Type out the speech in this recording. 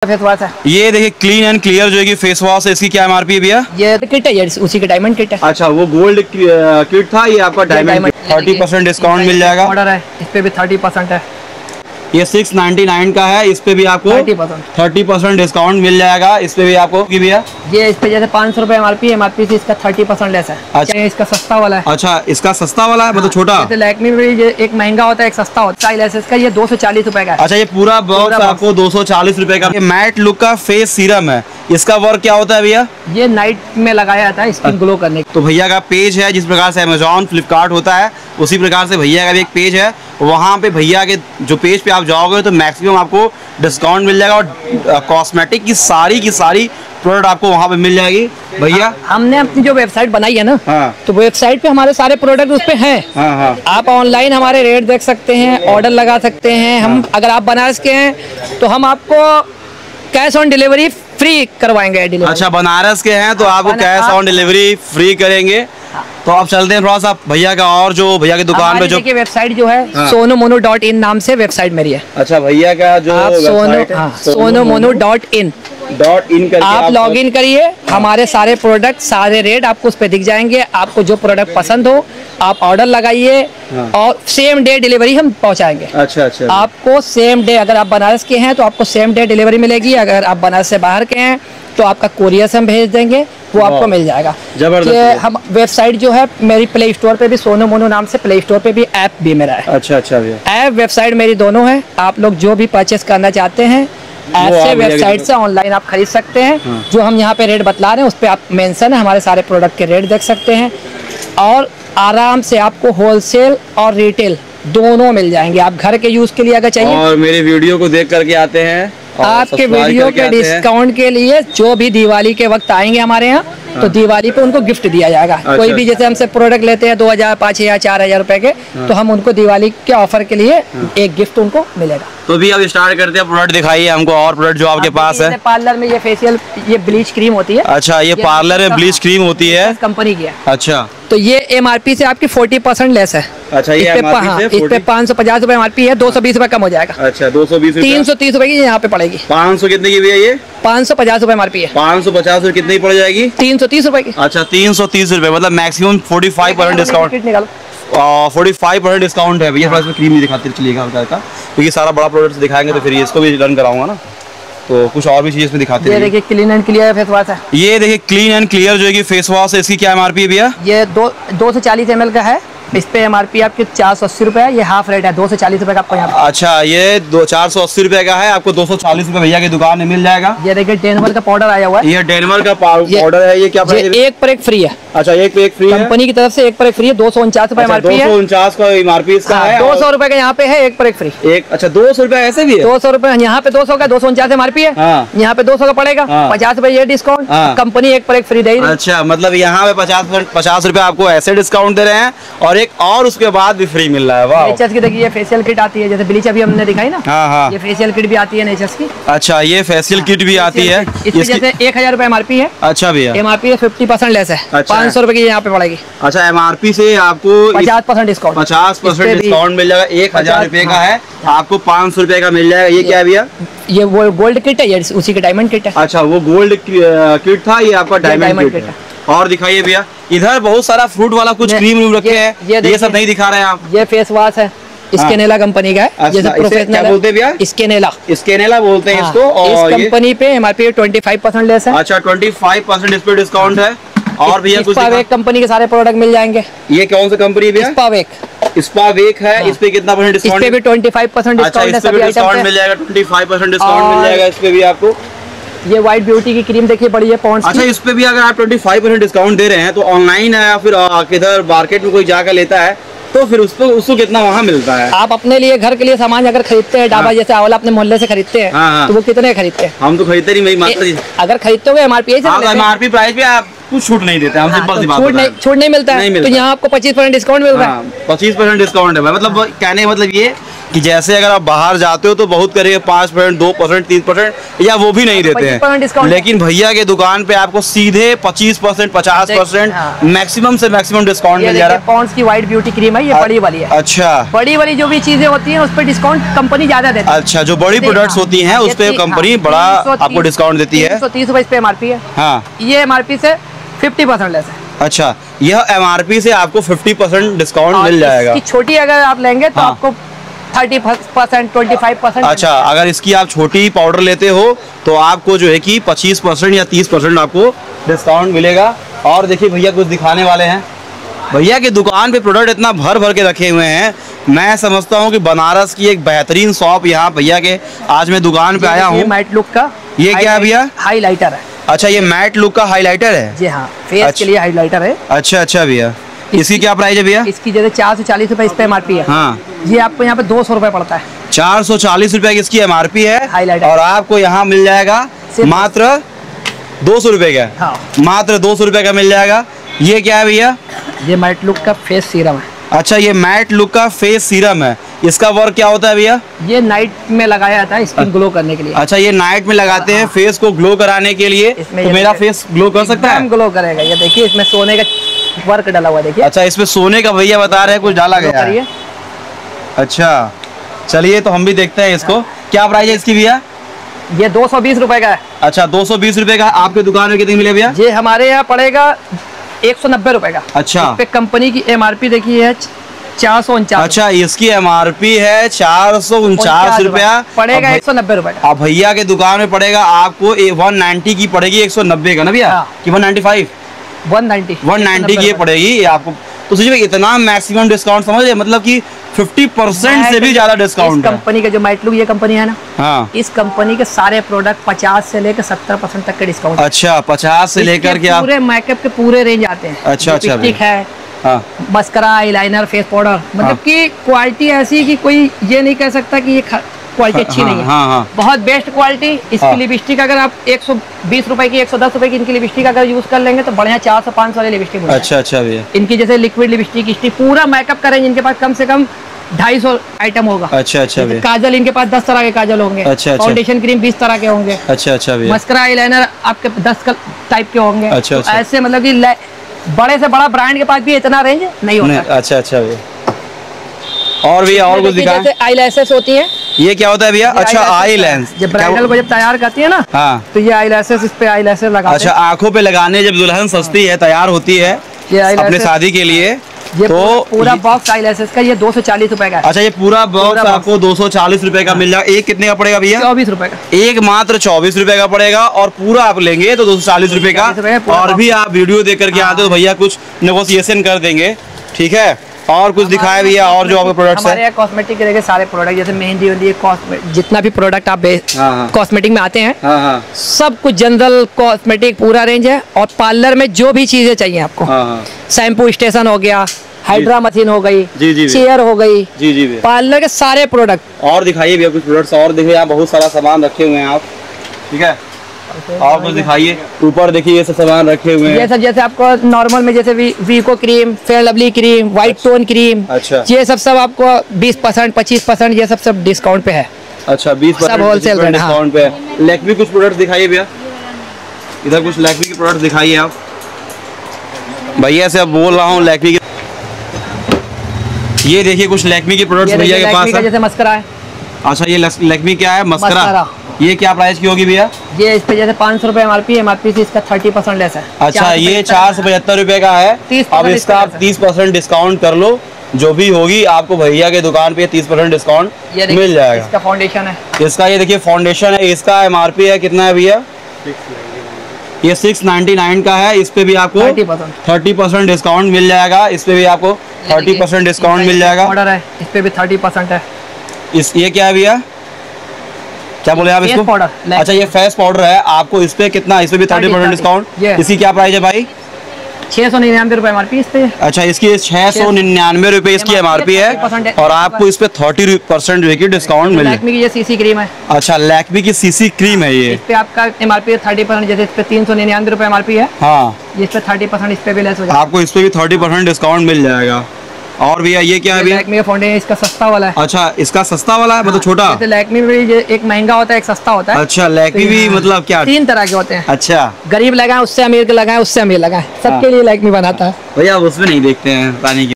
Face wash है। ये देखिए क्लीन एंड क्लियर जो है कि फेस वॉश है, इसकी क्या एमआरपी है भैया? ये किट है, ये उसी का डायमंड किट है। अच्छा, वो गोल्ड किट था, ये आपका डायमंड 30% डिस्काउंट मिल जाएगा। ऑर्डर है, इस पे भी 30% है। ये 699 का है, इस पे भी आपको 30% डिस्काउंट मिल जाएगा। इस पे भी आपको की भैया ये इस पे जैसे 500 रुपए एमआरपी से इसका 30% लेस है। अच्छा, इसका सस्ता वाला है। अच्छा, इसका सस्ता वाला है, मतलब छोटा। लैक्मे में एक महंगा होता है, एक सस्ता होता है। इसका ये 240 रुपए का है। अच्छा, ये पूरा बॉक्स आपको 240 रुपए का। ये मैट लुक का फेस सीरम है, इसका वर्क क्या होता है भैया? ये नाइट में लगाया जाता है स्किन ग्लो करने। तो भैया का पेज है, जिस प्रकार से अमेजॉन फ्लिपकार्ट होता है उसी प्रकार से भैया का भी एक पेज है। वहाँ पे भैया के जो पेज पे आप जाओगे तो मैक्सिमम आपको डिस्काउंट मिल जाएगा और कॉस्मेटिक की सारी प्रोडक्ट आपको वहाँ पे मिल जाएगी भैया। हमने अपनी जो वेबसाइट बनाई है ना, हाँ। तो वेबसाइट पे हमारे सारे प्रोडक्ट उस पे हैं। हाँ, हाँ। आप ऑनलाइन हमारे रेट देख सकते हैं, ऑर्डर लगा सकते हैं। हम अगर आप बनारस के हैं तो हम आपको कैश ऑन डिलीवरी फ्री करवाएंगे डिलीवरी। अच्छा, बनारस के हैं तो आपको कैश ऑन डिलीवरी फ्री करेंगे। तो आप चलते हैं थोड़ा सा भैया का, और जो भैया की दुकान पे जो वेबसाइट जो है sonomono.in नाम से वेबसाइट मेरी है। अच्छा, भैया का जो sonomono.in आप लॉग इन करिए, हमारे सारे प्रोडक्ट सारे रेट आपको उस पर दिख जाएंगे। आपको जो प्रोडक्ट पसंद हो आप ऑर्डर लगाइए और सेम डे डिलीवरी हम पहुंचाएंगे। अच्छा, आपको सेम डे, अगर आप बनारस के हैं तो आपको सेम डे डिलीवरी मिलेगी। अगर आप बनारस से बाहर के हैं तो आपका कोरियर से हम भेज देंगे, वो आपको मिल जाएगा। जबरदस्त। हम वेबसाइट जो है मेरी प्ले स्टोर पे भी सोनोमोनो नाम से प्ले स्टोर पे भी ऐप भी मेरा है। अच्छा भैया, ऐप वेबसाइट मेरी दोनों है। आप लोग जो भी परचेस करना चाहते हैं ऐप से वेबसाइट से ऑनलाइन आप खरीद सकते हैं। हाँ। जो हम यहाँ पे रेट बतला रहे हैं उस पे आप मेंशन है, हमारे सारे प्रोडक्ट के रेट देख सकते हैं और आराम से आपको होलसेल और रिटेल दोनों मिल जाएंगे। आप घर के यूज के लिए अगर चाहिए, और मेरे वीडियो को देख करके आते हैं आपके वीडियो के डिस्काउंट के लिए जो भी दिवाली के वक्त आएंगे हमारे यहाँ, तो दिवाली पे उनको गिफ्ट दिया जाएगा। अच्छा। कोई भी जैसे हमसे प्रोडक्ट लेते हैं 2000, 5000, 4000 रुपए के, तो हम उनको दिवाली के ऑफर के लिए एक गिफ्ट उनको मिलेगा। तो भी अब स्टार्ट करते हैं, प्रोडक्ट दिखाइए हमको और प्रोडक्ट जो आपके पास है। पार्लर में ये फेशियल, ये ब्लीच क्रीम होती है। अच्छा, ये पार्लर में ब्लीच क्रीम होती है, कंपनी की है। अच्छा, तो ये एमआरपी से आपकी 40% लेस है। अच्छा, ये इस पे 550 रुपए एमआरपी है, 220 रुपए कम हो जाएगा। अच्छा, 220 330 रुपए की यहाँ पे पड़ेगी। 500 कितने की भी है ये? 550 रुपए एमआरपी है। 550 रुपए कितनी पड़ जाएगी? 330 रुपए की। अच्छा, 330 रुपए, मतलब मैक्सिमम 45% डिस्काउंट। 45% डिस्काउंट है भैया। इसमें क्रीम नहीं दिखाते चलिएगा क्योंकि सारा बड़ा प्रोडक्ट दिखाएंगे तो फिर इसको भी रन कराऊंगा ना, तो कुछ और भी चीज़ इसमें दिखाते हैं। ये देखिए clean and clear face wash है। ये देखिए क्लीन एंड क्लियर जो है कि फेस वॉश है, इसकी क्या एमआरपी है भैया? ये 240 ml का है। इस पे एमआरपी आपकी 480 रुपए है। ये हाफ रेट है, 240 रुपए का आपको यहाँ। अच्छा, ये 480 रुपए का है, आपको 240 रुपए भैया की दुकान में मिल जाएगा। ये देखिए डेनमर का पाउडर आया हुआ है। ये डेनमर का पाउडर है, ये क्या प्राइस है? एक पर एक फ्री है। अच्छा, एक पे एक फ्री है, कंपनी की तरफ से एक पर एक फ्री है। 249 रुपए एमआरपी है। 249 का एमआरपी इसका है। 200 रुपए का यहाँ पे है, एक पर एक फ्री। एक, अच्छा 200 रुपए ऐसे भी है? 200 रुपए यहाँ पे 200 का, 249 एमआरपी है। यहाँ पे 200 का पड़ेगा। 50 रुपए ये डिस्काउंट, कंपनी एक पर एक फ्री देगी। अच्छा, मतलब यहाँ पे 50 रुपए आपको ऐसे डिस्काउंट दे रहे हैं और एक और उसके बाद भी फ्री मिल रहा है। वाह। नेचर्स की देखिए, ये फेशियल किट आती है, जैसे ब्लीच अभी हमने दिखाई ना। हाँ। ये फेशियल किट भी आती है नेचर्स की। अच्छा, ये फेशियल किट भी आती है। इसकी जैसे 1000 रुपए एमआरपी है। अच्छा भैया, एमआरपी 50% लेस है। अच्छा। 500 रुपए की यहाँ पे पड़ेगी। अच्छा, एमआरपी से आपको 50% डिस्काउंट। 50% डिस्काउंट मिल जाएगा। 1000 रुपए का है, आपको 500 रुपए का मिल जाएगा। ये क्या है भैया? ये वो गोल्ड किट है, ये उसी का डायमंड किट है। अच्छा, वो गोल्ड किट था, ये आपका डायमंड किट है। और दिखाइए भैया, इधर बहुत सारा फ्रूट वाला कुछ क्रीम रखे हैं, ये सब नहीं दिखा रहे हैं आप। ये फेस वॉश है, स्केनेला कंपनी का है। अच्छा, इसे क्या बोलते हैं भैया? स्केनेला बोलते हैं इसको। और इस कंपनी पे एमआरपी 25% लेस है। अच्छा, 25% इस पे डिस्काउंट है। और भैया कुछ स्पावेक कंपनी के सारे प्रोडक्ट मिल जाएंगे। ये कौन सी कंपनी भैया? स्पावेक है। इस पे कितना परसेंट डिस्काउंट? इस पे भी 25% डिस्काउंट है। सभी डिस्काउंट मिल जाएगा, 25% डिस्काउंट मिल जाएगा इस पे भी आपको। ये व्हाइट ब्यूटी की क्रीम देखिए बड़ी है, पॉन्ड्स की। अच्छा, इस पे भी अगर आप 25% डिस्काउंट दे रहे हैं तो ऑनलाइन है या फिर किधर मार्केट में कोई जाकर लेता है तो फिर उसको कितना वहाँ मिलता है? आप अपने लिए घर के लिए सामान अगर खरीदते हैं, डाबा जैसे आंवला अपने मोहल्ले से खरीदते हैं, तो वो कितने खरीदते हैं? हम तो खरीदते नहीं, अगर खरीदते हो एमआरपी एमआरपी प्राइस भी आप कुछ छूट नहीं देते हम, सिंपल सी बात है। छूट नहीं मिलता है, तो यहाँ आपको 25% डिस्काउंट मिल रहा है। 25% डिस्काउंट है। मतलब कहने का मतलब ये कि जैसे अगर आप बाहर जाते हो तो बहुत करिए 5%, 2%, 3% या वो भी नहीं देते हैं, लेकिन भैया के दुकान पे आपको सीधे 25%, 50% मैक्सिमम से मैक्सिमम डिस्काउंट मिल जा रहा है। पॉन्ड्स की व्हाइट ब्यूटी क्रीम है, ये बड़ी वाली है। अच्छा, बड़ी वाली जो भी चीजें होती हैं उस पर डिस्काउंट कंपनी ज्यादा देती है। अच्छा, जो बड़ी प्रोडक्ट्स होती हैं उस पे कंपनी बड़ा आपको डिस्काउंट देती है। 330 रुपए इस पे MRP है। हाँ, ये MRP से 50% लेस है। अच्छा, यह MRP से आपको 50% डिस्काउंट मिल जाएगा। छोटी अगर आप लेंगे तो आपको 30%, 25%। अच्छा, अगर इसकी आप छोटी पाउडर लेते हो तो आपको जो है कि 25% या 30% आपको डिस्काउंट मिलेगा। और देखिए भैया कुछ दिखाने वाले हैं। भैया की दुकान पे प्रोडक्ट इतना भर भर के रखे हुए हैं, मैं समझता हूँ कि बनारस की एक बेहतरीन शॉप यहाँ भैया के आज मैं दुकान पे आया हूँ। मैट लुक का ये क्या है भैया? हाईलाइटर है। अच्छा, ये मैट लुक का हाईलाइटर है जी? हाँ, फेस के लिए हाईलाइटर है। अच्छा अच्छा भैया, इसकी क्या प्राइस है भैया? इसकी जैसे 440 रुपए इस पे MRP है। हाँ, ये आपको यहाँ पे 200 रुपए पड़ता है। 440 रुपए की इसकी MRP है और आपको यहाँ मिल जाएगा मात्र 200 रुपए का। हाँ, मात्र 200 रुपए का मिल जाएगा। ये क्या है भैया? ये मैट लुक का फेस सीरम है। अच्छा, ये मैट लुक का फेस सीरम है। इसका वर्क क्या होता है भैया? ये नाइट में लगाया जाता है स्किन ग्लो करने के लिए। अच्छा, ये नाइट में लगाते हैं फेस को ग्लो कराने के लिए। तो मेरा फेस ग्लो कर सकता है? ग्लो करेगा। ये देखिए इसमें सोने का वर्क डाला हुआ, देखिए। अच्छा, इसमें सोने का भैया बता रहे हैं कुछ डाला गया है। अच्छा, चलिए तो हम भी देखते हैं इसको। क्या प्राइस है इसकी भैया? ये 220 रुपए का है। अच्छा, 220 रुपए का। आपके दुकान में कितने मिले भैया? ये हमारे यहाँ पड़ेगा 190 रुपए का। अच्छा, इस पे कंपनी की MRP देखिए है 449। अच्छा, इसकी MRP है 449 रुपया, पड़ेगा 190 रुपए का। अब भैया के दुकान में पड़ेगा आपको 190 की पड़ेगी, 190 का ना भैया? कि 195? 190 की ये पड़ेगी ये आपको। तो सोचिए इतना मैक्सिमम डिस्काउंट समझ रहे, मतलब कि 50% से भी ज्यादा डिस्काउंट। कंपनी के जो मैट लुक ये कंपनी है ना, हाँ, इस कंपनी के सारे प्रोडक्ट 50 से लेकर 70% तक के डिस्काउंट। अच्छा, 50 से लेकर के आप पूरे मेकअप के पूरे रेंज आते हैं। अच्छा अच्छा, है हाँ, मस्करा, आईलाइनर, फेस पाउडर, मतलब कि क्वालिटी ऐसी कि कोई ये नहीं कह सकता कि ये क्वालिटी अच्छी नहीं है। हाँ, हाँ, बहुत बेस्ट क्वालिटी। इसकी लिपस्टिक अगर आप 120 रुपए की, 110 रुपए की इनकी लिपस्टिक अगर यूज कर लेंगे तो बढ़िया 400-500 वाली लिपस्टिक। अच्छा अच्छा भैया, इनकी जैसे लिक्विड लिपस्टिक पूरा मेकअप करेंगे, इनके पास कम से कम 250 आइटम होगा। अच्छा अच्छा भैया, काजल इनके पास 10 तरह के काजल होंगे। अच्छा, फाउंडेशन क्रीम 20 तरह के होंगे। अच्छा अच्छा भैया, मस्करा, आईलाइनर आपके 10 टाइप के होंगे। अच्छा, तो ऐसे मतलब कि बड़े से बड़ा ब्रांड के पास भी इतना रेंज नहीं होता। अच्छा अच्छा भैया, और भैया और कुछ दिखाएं? जैसे आई लैशेस होती हैं। ये क्या होता है भैया? अच्छा, आई लेंस जब ब्राइडल को जब तैयार करती है ना, हाँ, तो ये आई लैशेस, इस पे आई लैशेस लगाते हैं। अच्छा, आंखों पे लगाने जब दुल्हन सस्ती है, तैयार होती है अपने शादी के लिए, ये तो पूरा बॉक्स आई लैशेस का ये 240 रुपए का है। अच्छा, ये पूरा बॉक्स आपको 240 रुपए का मिल जाएगा। एक कितने का पड़ेगा भैया? 24 रुपए का। एक मात्र 24 रुपए का पड़ेगा, और पूरा आप लेंगे तो 240 रुपए का। और भी आप वीडियो देख करके आते हो तो भैया कुछ नेगोशिएशन कर देंगे, ठीक है? और कुछ दिखाए भैया, और जो आपके प्रोडक्ट्स हैं? हमारे कॉस्मेटिक के सारे प्रोडक्ट, जैसे मेहंदी वेहंदी, जितना भी प्रोडक्ट आप कॉस्मेटिक में आते हैं, सब कुछ जनरल कॉस्मेटिक पूरा रेंज है। और पार्लर में जो भी चीजें चाहिए आपको, शैम्पू स्टेशन हो गया, हाइड्रा मशीन हो गई, चेयर हो गई, पार्लर के सारे प्रोडक्ट। और दिखाइए भैया कुछ प्रोडक्ट्स और दिखाइए, यहाँ बहुत सारा सामान रखे हुए हैं आप, ठीक है? और कुछ दिखाइए। ऊपर देखिए ये सब सामान रखे हुए हैं। ये सब जैसे आपको नॉर्मल में जैसे Vicco cream, Fair Lovely cream, White Tone cream. अच्छा, ये सब आपको 20%, 25% ये सब डिस्काउंट पे है। अच्छा, 20% होलसेल डिस्काउंट पे है। लैक्मी कुछ प्रोडक्ट्स दिखाइए भैया, इधर कुछ लैक्मी के प्रोडक्ट्स दिखाइए आप। भैया से अब बोल रहा हूँ लैक्मी के, ये देखिए कुछ लैक्मी के प्रोडक्ट्स भैया के पास है। जैसे मस्करा है। अच्छा, ये लैक्मी क्या है? मस्करा। ये क्या प्राइस की होगी भैया? ये इस पे जैसे 500 रुपए MRP से इसका 30% लेस है। अच्छा, ये 475 रुपए का है। अब इसका आप 30% डिस्काउंट कर लो, जो भी होगी आपको भैया के दुकान पे 30% डिस्काउंट मिल जाएगा। इसका फाउंडेशन है, इसका ये देखिए फाउंडेशन है, इसका MRP है कितना है भैया? ये 699 का है। इस पे भी आपको 30% डिस्काउंट मिल जाएगा। इस पे भी आपको 30% डिस्काउंट मिल जाएगा। ऑर्डर है, इस पे भी 30% है। ये क्या है भैया? क्या बोले आप इसको? अच्छा, ये फेस पाउडर है, आपको इस पे कितना? इस पे भी 30% डिस्काउंट। इसकी क्या प्राइस है भाई? 699 रुपए MRP इस पे। अच्छा, इसकी 699 रुपए इसकी MRP है और आपको इस पे 30% जो है डिस्काउंट मिल लैक्मी की ये सीसी क्रीम है। अच्छा, लैक्मी की सीसी क्रीम है ये। इस पे आपका MRP 30%, जैसे इस पे 399 रुपए MRP है। हाँ, इस पे 30% इस पे भी लेस हो जाएगा। आपको इस पे भी 30% डिस्काउंट मिल जाएगा। और भैया ये क्या है भैया? लैक्मी का फाउंडेशन इसका सस्ता वाला है। अच्छा, इसका सस्ता वाला है, मतलब छोटा। जैसे लैक्मी भी एक महंगा होता है, एक सस्ता होता है। अच्छा, लैक्मी भी मतलब क्या? 3 तरह के होते हैं। अच्छा, गरीब लगाए, उससे अमीर के लगाए, उससे अमीर लगाए, सबके लिए लैक्मी बनाता है भैया। उसमें नहीं देखते हैं पानी की।